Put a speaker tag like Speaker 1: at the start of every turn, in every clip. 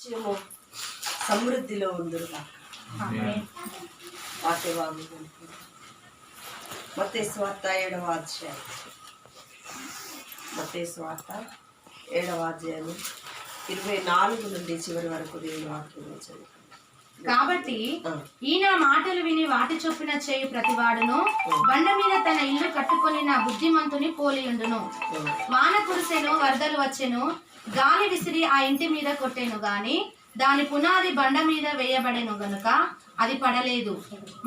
Speaker 1: నిత్యము సమృద్ధిలో ఉండుగా. వాక్యవాగు మత్తయి సువార్త 7వ అధ్యాయం. మత్తయి సువార్త 7వ అధ్యాయం 24 నుండి చివరి వరకు దేవుని వాక్యం చదువు.
Speaker 2: కాబట్టి ఈయన మాటలు విని వాటి చొప్పున చేయు ప్రతివాడును బండ మీద తన ఇల్లు కట్టుకొని నా బుద్ధిమంతుని పోలియుండును. వాన కురిసెను, వరదలు వచ్చెను, గాలి విసిరి ఆ ఇంటి మీద కొట్టెను గాని దాని పునాది బండ మీద వేయబడెను గనుక అది పడలేదు.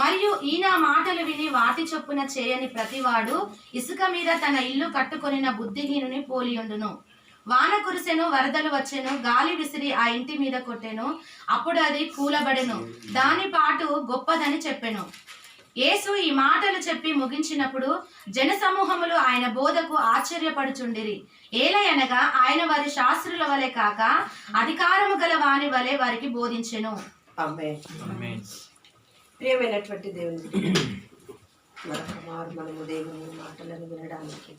Speaker 2: మరియు ఈయన మాటలు విని వాటి చొప్పున చేయని ప్రతివాడు ఇసుక మీద తన ఇల్లు కట్టుకొనిన బుద్ధిహీనుని పోలియుండును. వాన కురిసెను, వరదలు వచ్చెను, గాలి విసిరి ఆ ఇంటి మీద కొట్టెను, అప్పుడు అది కూలబడెను, దాని పాటు గొప్పదని చెప్పెను. యేసు ఈ మాటలు చెప్పి ముగించినప్పుడు జనసమూహములు ఆయన బోధకు ఆశ్చర్యపడుచుండిరి. ఏలయనగా ఆయన వారి శాస్త్రుల వలె కాక అధికారము గల వారి వలె వారికి బోధించెను.
Speaker 1: ప్రియమైనటువంటి దేవుని మనము దేవుని మాటలను వినడానికి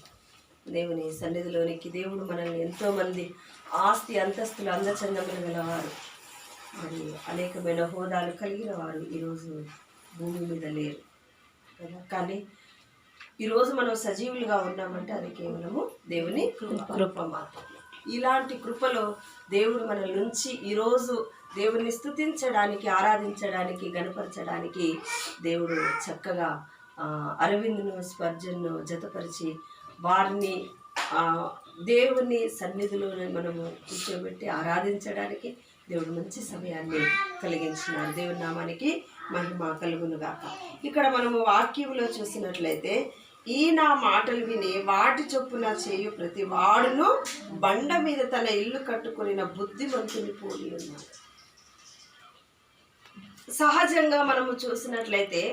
Speaker 1: దేవుని సన్నిధిలోనికి దేవుడు మనల్ని ఎంతోమంది ఆస్తి అంతస్తులు అందచందములు గలవారు, మరి అనేకమైన హోదాలు కలిగిన వారు ఈరోజు భూమి మీద లేరు కదా. కానీ ఈరోజు మనం సజీవులుగా ఉన్నామంటే అది కేవలము దేవుని కృప మాత్రమే. ఇలాంటి కృపలో దేవుడు మనల్ నుంచి ఈరోజు దేవుని స్తుతించడానికి, ఆరాధించడానికి, గణపరచడానికి దేవుడు చక్కగా అరవింద్ను, స్పర్జన్ను జతపరిచి వారిని దేవుని సన్నిధిలోనే మనము కూర్చోబెట్టి ఆరాధించడానికి దేవుడు మంచి సమయాన్ని కలిగించినారు. దేవుని నామానికి మహిమ కలుగునుగాక. ఇక్కడ మనము వాక్యంలో చూసినట్లయితే ఈ నా మాటలు విని వాటి చొప్పున చేయు ప్రతి వాడును బండ మీద తన ఇల్లు కట్టుకుని బుద్ధిమంతుని పోలి ఉన్నాడు. సహజంగా మనము చూసినట్లయితే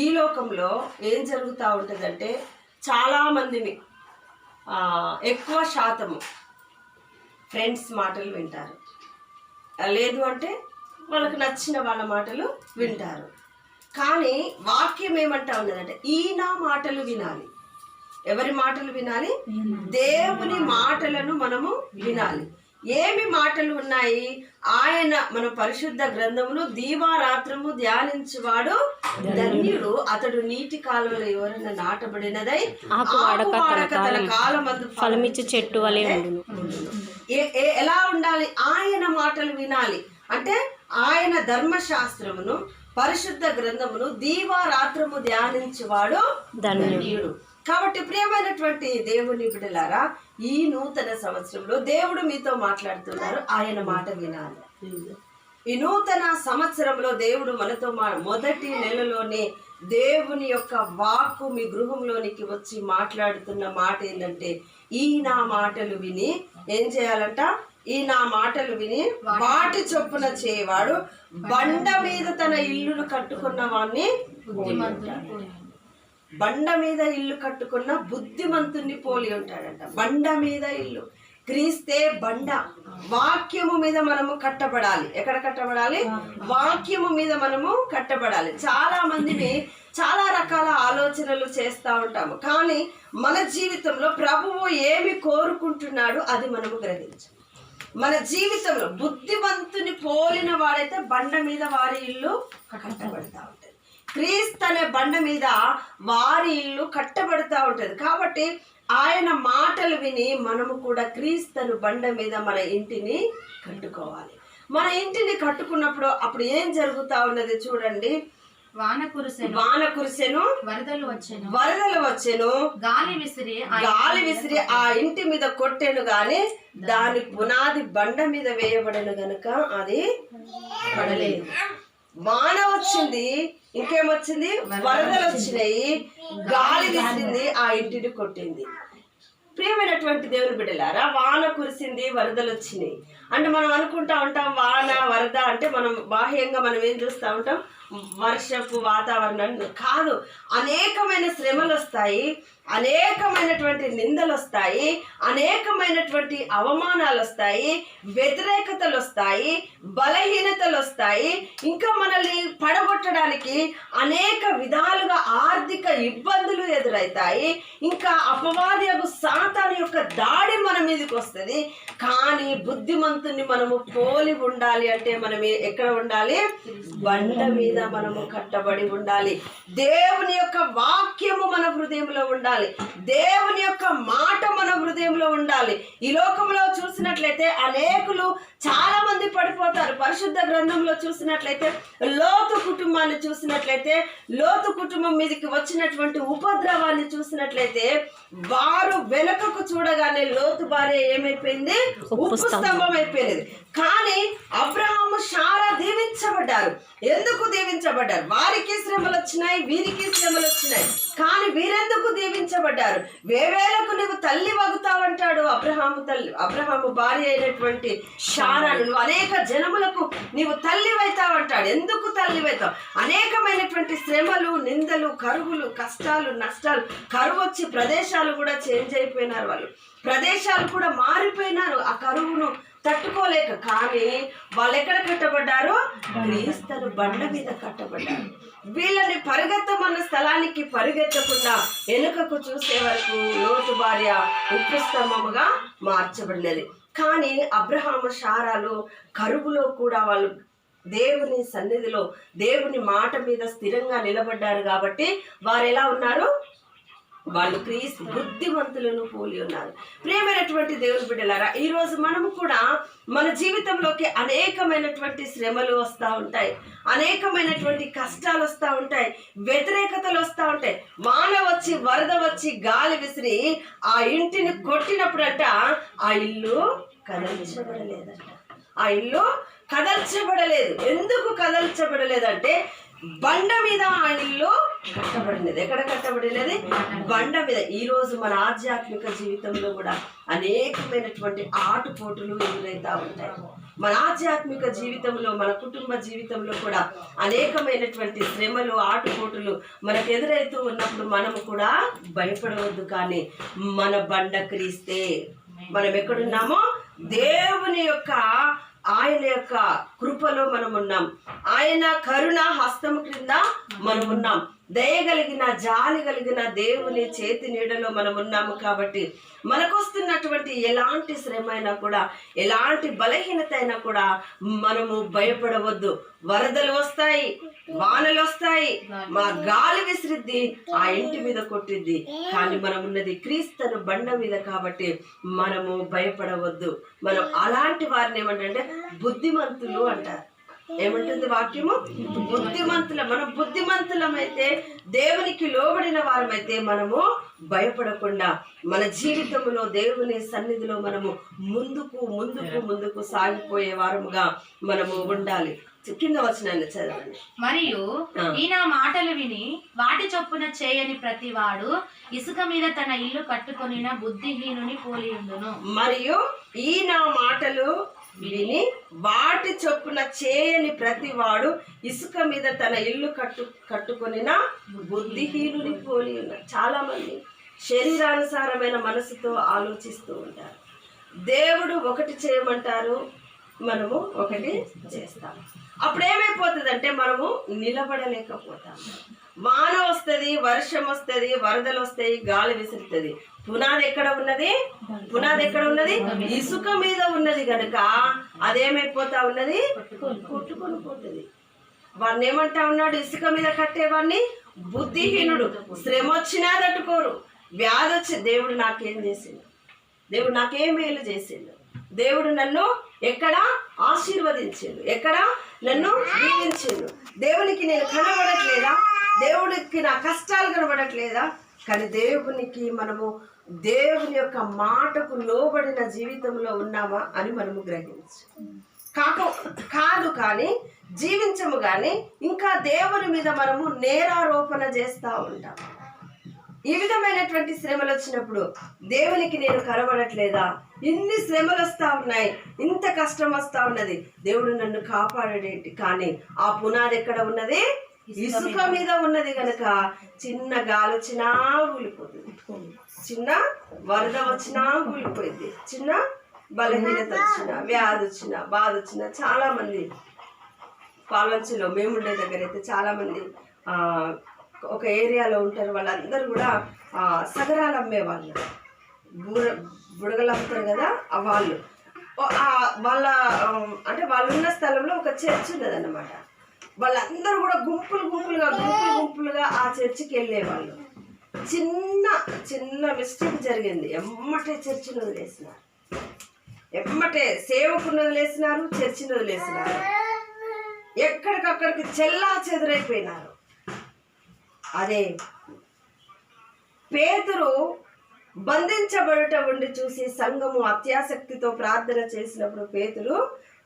Speaker 1: ఈ లోకంలో ఏం జరుగుతూ ఉంటుందంటే చాలామందిని ఎక్కువ శాతము ఫ్రెండ్స్ మాటలు వింటారు, లేదు అంటే వాళ్ళకు నచ్చిన వాళ్ళ మాటలు వింటారు. కానీ వాక్యం ఏమంటా ఉన్నదంటే ఈ నా మాటలు వినాలి. ఎవరి మాటలు వినాలి? దేవుని మాటలను మనము వినాలి. ఏమి మాటలు ఉన్నాయి? ఆయన మన పరిశుద్ధ గ్రంథమును దీవారాత్రము ధ్యానించువాడు ధన్యుడు, అతడు నీటి కాలువలో ఎవరైనా నాటబడినదై తన కాలమందు
Speaker 3: ఫలమిచ్చు చెట్టు వలె ఉండును.
Speaker 1: ఎలా ఉండాలి? ఆయన మాటలు వినాలి అంటే ఆయన ధర్మశాస్త్రమును పరిశుద్ధ గ్రంథమును దీవారాత్రము ధ్యానించువాడు ధన్యుడు. కాబట్టి ప్రియమైనటువంటి దేవుని బిడ్డలారా, ఈ నూతన సంవత్సరంలో దేవుడు మీతో మాట్లాడుతున్నారు, ఆయన మాట వినాలి. ఈ నూతన సంవత్సరంలో దేవుడు మనతో మొదటి నెలలోనే దేవుని యొక్క వాక్కు మీ గృహంలోనికి వచ్చి మాట్లాడుతున్న మాట ఏంటంటే ఈ నా మాటలు విని ఏం చేయాలంట? ఈ నా మాటలు విని వాటి చొప్పున చేయవాడు బండ మీద తన ఇల్లును కట్టుకున్న వాడిని బండ మీద ఇల్లు కట్టుకున్న బుద్ధిమంతుని పోలి ఉంటాడంట. బండ మీద ఇల్లు, క్రీస్తే బండ. వాక్యము మీద మనము కట్టబడాలి. ఎక్కడ కట్టబడాలి? వాక్యము మీద మనము కట్టబడాలి. చాలా మందిని చాలా రకాల ఆలోచనలు చేస్తూ ఉంటాము, కానీ మన జీవితంలో ప్రభువు ఏమి కోరుకుంటున్నాడు అది మనము గ్రహించాలి. మన జీవితంలో బుద్ధిమంతుని పోలిన వాడైతే బండ మీద వారి ఇల్లు కట్టబడతా ఉంటుంది. క్రీస్తు అనే బండ మీద వారి ఇల్లు కట్టబడుతూ ఉంటుంది. కాబట్టి ఆయన మాటలు విని మనము కూడా క్రీస్తును బండ మీద మన ఇంటిని కట్టుకోవాలి. మన ఇంటిని కట్టుకున్నప్పుడు అప్పుడు ఏం జరుగుతా ఉన్నది చూడండి.
Speaker 2: వాన కురిసెను, వరదలు వచ్చెను, గాలి విసిరి ఆ ఇంటి మీద కొట్టెను గాని దాని పునాది బండ మీద వేయబడను గనుక అది పడలేదు. వాన వచ్చింది, ఇంకేమొచ్చింది? వరదలు వచ్చినాయి, గాలి విసిరింది, ఆ ఇంటిని కొట్టింది. ప్రియమైనటువంటి దేవుని బిడ్డలారా, వాన కురిసింది, వరదలు వచ్చినాయి అంటే మనం అనుకుంటా ఉంటాం వాన వరద అంటే మనం బాహ్యంగా మనం ఏం చూస్తూ ఉంటాం, వర్షపు వాతావరణం కాదు. అనేకమైన శ్రమలు వస్తాయి, అనేకమైనటువంటి నిందలు వస్తాయి, అనేకమైనటువంటి అవమానాలు వస్తాయి, వ్యతిరేకతలు వస్తాయి, బలహీనతలు వస్తాయి. ఇంకా మనల్ని పడగొట్టడానికి అనేక విధాలుగా ఆర్థిక ఇబ్బందులు ఎదురవుతాయి. ఇంకా అపవాది సాతాను యొక్క దాడి మన మీదకి వస్తుంది. కానీ బుద్ధిమంతుడు
Speaker 1: బుద్ధిమంతుని మనము పోలి ఉండాలి అంటే మనం ఎక్కడ ఉండాలి? బండ మీద మనము కట్టబడి ఉండాలి. దేవుని యొక్క వాక్యము మన హృదయంలో ఉండాలి. దేవుని యొక్క మాట మన హృదయంలో ఉండాలి. ఈ లోకంలో చూసినట్లయితే అనేకులు చాలా మంది పడిపోతారు. పరిశుద్ధ గ్రంథంలో చూసినట్లయితే లోతు కుటుంబాన్ని చూసినట్లయితే, లోతు కుటుంబం మీదకి వచ్చినటువంటి ఉపద్రవాన్ని చూసినట్లయితే వారు వెనుకకు చూడగానే లోతు భార్య ఏమైపోయింది? ఉప్పు స్తంభం అయిపోయింది. కానీ అబ్రహాము శారా దీవించబడ్డారు. ఎందుకు దీవించబడ్డారు? వారికి శ్రమలు వచ్చినాయి, వీరికి శ్రమలు వచ్చినాయి. కానీ వీరెందుకు దీవించబడ్డారు? వేవేలకు నువ్వు తల్లి వగుతావంటాడు అబ్రహాము భార్య అయినటువంటి శారాను. నువ్వు అనేక జనములకు నీవు తల్లివైతావంటాడు. ఎందుకు తల్లివైతావు? అనేకమైనటువంటి శ్రమలు, నిందలు, కరువులు, కష్టాలు, నష్టాలు, కరువు వచ్చి ప్రదేశాలు కూడా చేంజ్ అయిపోయినారు. వాళ్ళు ప్రదేశాలు కూడా మారిపోయినారు ఆ కరువును తట్టుకోలేక. కానీ వాళ్ళు ఎక్కడ కట్టబడ్డారు? క్రీస్తు బండ మీద కట్టబడ్డారు. వీళ్ళని పరిగెత్తమన్న స్థలానికి పరిగెత్తకుండా వెనుకకు చూసే వరకు లోతు భార్య ఉప్పు స్తంభముగా మార్చబడినది. కానీ అబ్రహాము శారాలు కరువులో కూడా వాళ్ళు దేవుని సన్నిధిలో దేవుని మాట మీద స్థిరంగా నిలబడ్డారు. కాబట్టి వారు ఎలా ఉన్నారు? వాళ్ళు క్రీస్తు బుద్ధిమంతులను పోలి ఉన్నారు. ప్రియమైనటువంటి దేవుని బిడ్డలారా, ఈరోజు మనము కూడా మన జీవితంలోకి అనేకమైనటువంటి శ్రమలు వస్తూ ఉంటాయి, అనేకమైనటువంటి కష్టాలు వస్తూ ఉంటాయి, వ్యతిరేకతలు వస్తూ ఉంటాయి. వాన వచ్చి, వరద వచ్చి, గాలి విసిరి ఆ ఇంటిని కొట్టినప్పుడంట ఆ ఇల్లు కదల్చబడలేదంట. ఆ ఇల్లు కదల్చబడలేదు. ఎందుకు కదల్చబడలేదంటే బండ మీద ఆ ఇల్లు కట్టబడినది. ఎక్కడ కట్టబడినది? బండ మీద. ఈరోజు మన ఆధ్యాత్మిక జీవితంలో కూడా అనేకమైనటువంటి ఆటుపోటులు ఎదురైతా ఉంటాయి. మన ఆధ్యాత్మిక జీవితంలో, మన కుటుంబ జీవితంలో కూడా అనేకమైనటువంటి శ్రమలు, ఆటుపోటులు మనకు ఎదురైతూ ఉన్నప్పుడు మనము కూడా భయపడవద్దు. కానీ మన బండ క్రీస్తే. మనం ఎక్కడున్నామో దేవుని యొక్క ఆయన యొక్క కృపలో మనం ఉన్నాం. ఆయన కరుణ హస్తము క్రింద మనం ఉన్నాం. దయగలిగిన, జాలి కలిగిన దేవుని చేతి నీడలో మనం ఉన్నాము. కాబట్టి మనకొస్తున్నటువంటి ఎలాంటి శ్రమ అయినా కూడా, ఎలాంటి బలహీనత అయినా కూడా మనము భయపడవద్దు. వరదలు వస్తాయి, వానలు వస్తాయి, మా గాలి విసిరిద్ది, ఆ ఇంటి మీద కొట్టిద్ది. కానీ మనం ఉన్నది క్రీస్తు బండ మీద కాబట్టి మనము భయపడవద్దు. మనం అలాంటి వారిని ఏమంటే బుద్ధిమంతులు అంటారు. ఏమంటుంది వాక్యము? బుద్ధిమంతులం. మనం బుద్ధిమంతులమైతే, దేవునికి లోబడిన వారమైతే మనము భయపడకుండా మన జీవితంలో దేవుని సన్నిధిలో మనము ముందుకు ముందుకు ముందుకు సాగిపోయే వారముగా మనము ఉండాలి. కింద వచనాన్ని చదవండి.
Speaker 2: మరియు ఈ నా మాటలు విని వాటి చొప్పున చేయని ప్రతివాడు ఇసుక మీద తన ఇల్లు కట్టుకొనిన బుద్ధిహీనుని పోలి ఉండును.
Speaker 1: మరియు ఈ నా మాటలు విని వాటి చొప్పున చేయని ప్రతివాడు ఇసుక మీద తన ఇల్లు కట్టుకొనిన బుద్ధిహీనుని పోలి ఉన్నారు. చాలా మంది శరీరానుసారమైన మనసుతో ఆలోచిస్తూ ఉంటారు. దేవుడు ఒకటి చేయమంటారు, మనము ఒకటి చేస్తాం. అప్పుడు ఏమైపోతుందంటే మనము నిలబడలేకపోతాం. వాన వస్తుంది, వర్షం వస్తుంది, వరదలు వస్తాయి, గాలి విసురుతుంది. పునాది ఎక్కడ ఉన్నది? పునాది ఎక్కడ ఉన్నది? ఇసుక మీద ఉన్నది కనుక అదేమైపోతా ఉన్నది? కొట్టుకొని పోతుంది. వాడిని ఏమంటా ఉన్నాడు? ఇసుక మీద కట్టేవాడిని బుద్ధిహీనుడు. శ్రమ వచ్చినా తట్టుకోరు, వ్యాధి వచ్చి దేవుడు నాకేం చేసిండు, దేవుడు నాకేం మేలు చేసిండు, దేవుడు నన్ను ఎక్కడ ఆశీర్వదించిండు, ఎక్కడ నన్ను దీవించిండు, దేవునికి నేను కనబడట్లేదా, దేవుడికి నా కష్టాలు కనబడట్లేదా? కానీ దేవునికి మనము దేవుని యొక్క మాటకు లోబడిన జీవితంలో ఉన్నామా అని మనము గ్రహించు కాదు. కానీ జీవించము కానీ ఇంకా దేవుని మీద మనము నేరారోపణ చేస్తూ ఉంటాం. ఈ విధమైనటువంటి శ్రమలు వచ్చినప్పుడు దేవునికి నేను కనబడట్లేదా, ఇన్ని శ్రమలు వస్తూ ఉన్నాయి, ఇంత కష్టం వస్తూ ఉన్నది, దేవుడు నన్ను కాపాడేటి. కానీ ఆ పునాది ఎక్కడ ఉన్నది? ఇసుక మీద ఉన్నది కనుక చిన్న గాలి వచ్చినా ఊలిపోతుంది, చిన్న వరద వచ్చినా ఊలిపోయింది, చిన్న బలహీనత వచ్చినా, వ్యాధి వచ్చినా, బాధ వచ్చినా. చాలా మంది పాల్వంచిలో మేముండే దగ్గర అయితే చాలా మంది ఒక ఏరియాలో ఉంటారు. వాళ్ళందరూ కూడా సగరాలు అమ్మేవాళ్ళు, బుడగలు అమ్ముతారు కదా వాళ్ళు. వాళ్ళ అంటే వాళ్ళు ఉన్న స్థలంలో ఒక చర్చ్ ఉన్నదన్నమాట. వాళ్ళందరూ కూడా గుంపులుగా ఆ చర్చికి వెళ్ళేవాళ్ళు. చిన్న చిన్న మిస్టేక్ జరిగింది, ఎమ్మటే చర్చిని వదిలేసినారు, ఎమ్మటే సేవకుని వదిలేసినారు, చర్చిని వదిలేసినారు, ఎక్కడికక్కడికి చెల్లా చెదురైపోయినారు. అదే పేతురు బంధించబడుట ఉండి చూసి సంఘము అత్యాసక్తితో ప్రార్థన చేసినప్పుడు పేతురు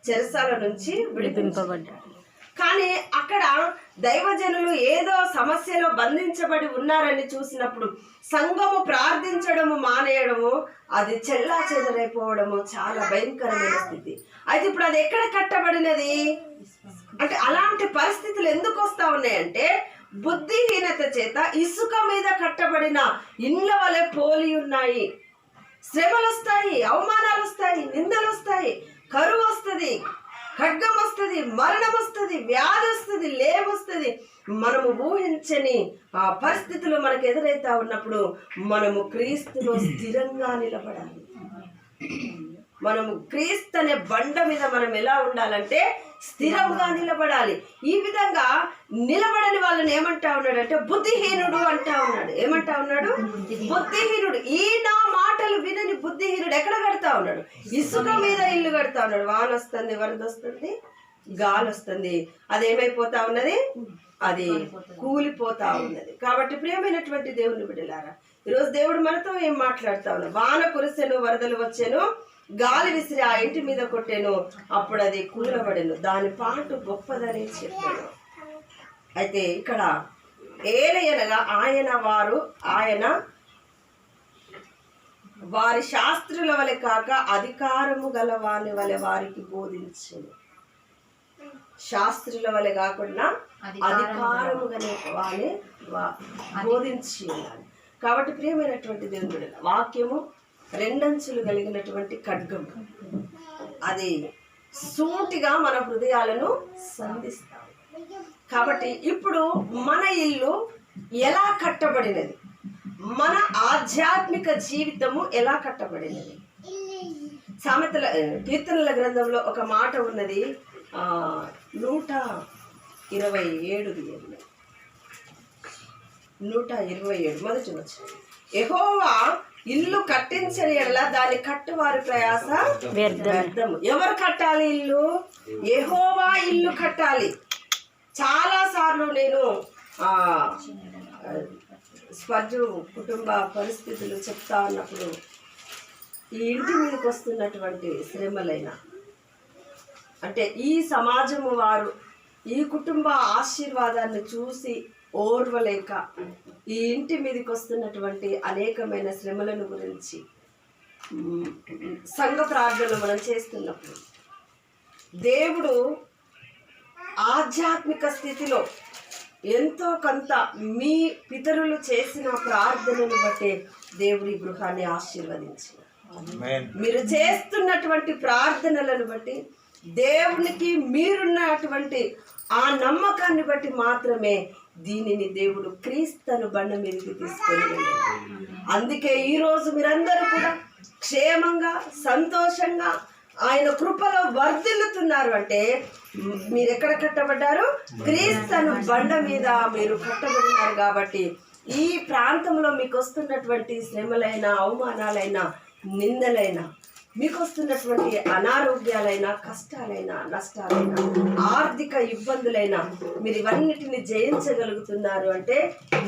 Speaker 1: చెరసాల నుంచి విడిపింపబడ్డాడు. కానీ అక్కడ దైవజనులు ఏదో సమస్యలో బంధించబడి ఉన్నారని చూసినప్పుడు సంఘము ప్రార్థించడము మానేయడము, అది చెల్లా చెదరైపోవడము చాలా భయంకరమైన స్థితి. అయితే ఇప్పుడు అది ఎక్కడ కట్టబడినది అంటే, అలాంటి పరిస్థితులు ఎందుకు వస్తా ఉన్నాయంటే బుద్ధిహీనత చేత ఇసుక మీద కట్టబడిన ఇండ్ల వలె పోలి ఉన్నాయి. శ్రమలు వస్తాయి, అవమానాలు వస్తాయి, నిందలు వస్తాయి, కరువు వస్తుంది, ఖడ్గం వస్తుంది, మరణం వస్తుంది, వ్యాధి వస్తుంది, లేమి వస్తుంది. మనము ఊహించని ఆ పరిస్థితులు మనకు ఎదురైతా ఉన్నప్పుడు మనము క్రీస్తులో స్థిరంగా నిలబడాలి. మనము క్రీస్తు అనే బండ మీద మనం ఎలా ఉండాలంటే స్థిరంగా నిలబడాలి. ఈ విధంగా నిలబడని వాళ్ళని ఏమంటా ఉన్నాడు అంటే బుద్ధిహీనుడు అంటా ఉన్నాడు. ఏమంటా ఉన్నాడు? బుద్ధిహీనుడు. ఈ నా మాటలు వినని బుద్ధిహీనుడు ఎక్కడ కడతా ఉన్నాడు? ఇసుక మీద ఇల్లు కడతా ఉన్నాడు. వాన వస్తుంది, వరద వస్తుంది, గాలి వస్తుంది, అదేమైపోతా ఉన్నది, అది కూలిపోతా ఉన్నది. కాబట్టి ప్రియమైనటువంటి దేవుని బిడ్డలారా, ఈరోజు దేవుడు మనతో ఏం మాట్లాడుతా ఉన్నాడు? వాన కురిసెను, వరదలు వచ్చాను, గాలి విసిరి ఆ ఇంటి మీద కొట్టాను, అప్పుడు అది కూలబడెను, దాని పాటు గొప్పదని చెప్పాను. అయితే ఇక్కడ ఏలయనగా ఆయన వారి శాస్త్రుల వలె కాక అధికారము గల వాని వలె వారికి బోధించను. శాస్త్రుల వలె కాకుండా అధికారము గల వాని బోధించి ఉండాలి. కాబట్టి ప్రియమైనటువంటి దేవుడు, వాక్యము రెండంచులు కలిగినటువంటి ఖడ్గం, అది సూటిగా మన హృదయాలను సంధిస్తాం. కాబట్టి ఇప్పుడు మన ఇల్లు ఎలా కట్టబడినది, మన ఆధ్యాత్మిక జీవితము ఎలా కట్టబడినది? కీర్తనల గ్రంథంలో ఒక మాట ఉన్నది, 127 మొదటి వచనం. యెహోవా ఇల్లు కట్టించని ఎడల దాన్ని కట్టువారి ప్రయాస వ్యర్థము. ఎవరు కట్టాలి ఇల్లు? యెహోవా ఇల్లు కట్టాలి. చాలా సార్లు నేను స్పర్జు కుటుంబ పరిస్థితులు చెప్తా ఉన్నప్పుడు ఈ ఇంటి మీదకి వస్తున్నటువంటి శ్రమలైన, అంటే ఈ సమాజము వారు ఈ కుటుంబ ఆశీర్వాదాన్ని చూసి ఓర్వలేక ఈ ఇంటి మీదకి వస్తున్నటువంటి అనేకమైన శ్రమలను గురించి సంఘ ప్రార్థనలు మనం చేస్తున్నప్పుడు దేవుడు ఆధ్యాత్మిక స్థితిలో ఎంతో కొంత మీ పితరులు చేసిన ప్రార్థనను బట్టే దేవుడి గృహాన్ని ఆశీర్వదించిన, మీరు చేస్తున్నటువంటి ప్రార్థనలను బట్టి దేవునికి మీరున్నటువంటి ఆ నమ్మకాన్ని బట్టి మాత్రమే దీనిని దేవుడు క్రీస్తును బండ మీదకి తీసుకొని వెళ్ళారు. అందుకే ఈరోజు మీరందరూ కూడా క్షేమంగా సంతోషంగా ఆయన కృపలో వర్ధిల్లుతున్నారు. అంటే మీరు ఎక్కడ కట్టబడ్డారు? క్రీస్తును బండ మీద మీరు కట్టబడినారు. కాబట్టి ఈ ప్రాంతంలో మీకు వస్తున్నటువంటి శ్రమలైన, అవమానాలైన, నిందలైన, మీకు వస్తున్నటువంటి అనారోగ్యాలైన, కష్టాలైన, నష్టాలైన, ఆర్థిక ఇబ్బందులైన, మీరు ఇవన్నిటిని జయించగలుగుతున్నారు అంటే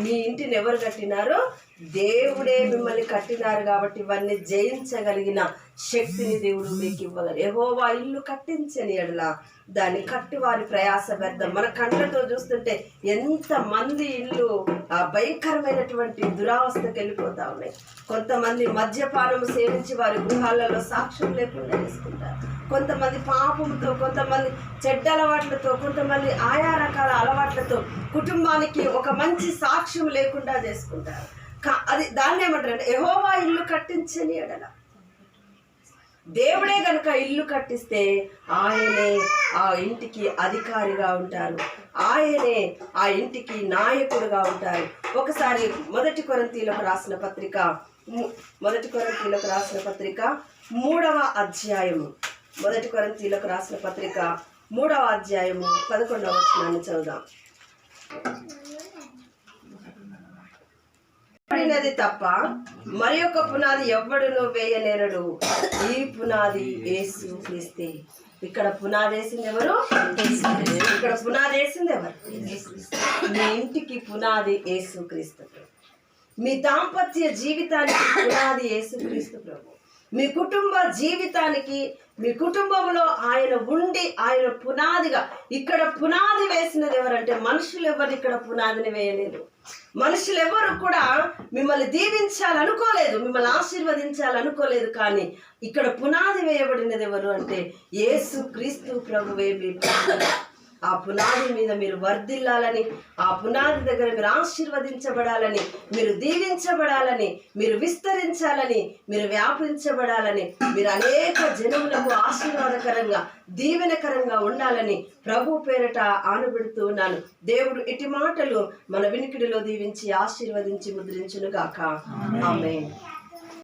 Speaker 1: మీ ఇంటిని ఎవరు కట్టినారో? దేవుడే మిమ్మల్ని కట్టినారు. కాబట్టి ఇవన్నీ జయించగలిగిన శక్తిని దేవుడు మీకు ఇవ్వగలరు. యెహోవా ఇల్లు కట్టించని ఎడల దాన్ని కట్టి వారి ప్రయాస వ్యర్థం. మన కండ్లతో చూస్తుంటే ఎంతమంది ఇల్లు భయంకరమైనటువంటి దురావస్థకు వెళ్ళిపోతా ఉన్నాయి. కొంతమంది మద్యపానం సేవించి వారి గృహాలలో సాక్ష్యం లేకుండా చేసుకుంటారు. కొంతమంది పాపంతో, కొంతమంది చెడ్డ అలవాట్లతో, కొంతమంది ఆయా రకాల అలవాట్లతో కుటుంబానికి ఒక మంచి సాక్ష్యం లేకుండా చేసుకుంటారు. అది దాన్ని ఏమంటారు? యెహోవా ఇల్లు కట్టించని ఎడల. దేవుడే గనుక ఇల్లు కట్టిస్తే ఆయనే ఆ ఇంటికి అధికారిగా ఉంటారు, ఆయనే ఆ ఇంటికి నాయకుడుగా ఉంటారు. ఒకసారి 1 కొరింథీయులకు రాసిన పత్రిక మొదటి కొరింథీయులకు రాసిన పత్రిక 3వ అధ్యాయము. మొదటి కొరింథీయులకు రాసిన పత్రిక 3వ అధ్యాయము 11వ వచనాన్ని చదువుదాం. పడినది తప్ప మరి ఒక పునాది ఎవ్వడును వేయనేరడు, ఈ పునాది యేసు క్రీస్తే. ఇక్కడ పునాది వేసింది ఎవరు? ఇక్కడ పునాది వేసింది ఎవరు? మీ ఇంటికి పునాది యేసు క్రీస్తు ప్రభు. మీ దాంపత్య జీవితానికి పునాది యేసు క్రీస్తు ప్రభు. మీ కుటుంబ జీవితానికి, మీ కుటుంబంలో ఆయన ఉండి ఆయన పునాదిగా. ఇక్కడ పునాది వేసినది ఎవరంటే మనుషులు ఎవరు ఇక్కడ పునాదిని వేయలేదు. మనుషులు ఎవరు కూడా మిమ్మల్ని దీవించాలనుకోలేదు, మిమ్మల్ని ఆశీర్వదించాలనుకోలేదు. కానీ ఇక్కడ పునాది వేయబడినది ఎవరు అంటే యేసు క్రీస్తు ప్రభువే. మీ ఆ పునాది మీద మీరు వర్ధిల్లాలని, ఆ పునాది దగ్గర మీరు ఆశీర్వదించబడాలని, మీరు దీవించబడాలని, మీరు విస్తరించాలని, మీరు వ్యాపించబడాలని, మీరు అనేక జనములకు ఆశీర్వాదకరంగా దీవెనకరంగా ఉండాలని ప్రభు పేరట ఆనబెడుతూ ఉన్నాను. దేవుడు ఇటు మాటలు మన వినికిడిలో దీవించి ఆశీర్వదించి ముద్రించును గాక. ఆమేన్.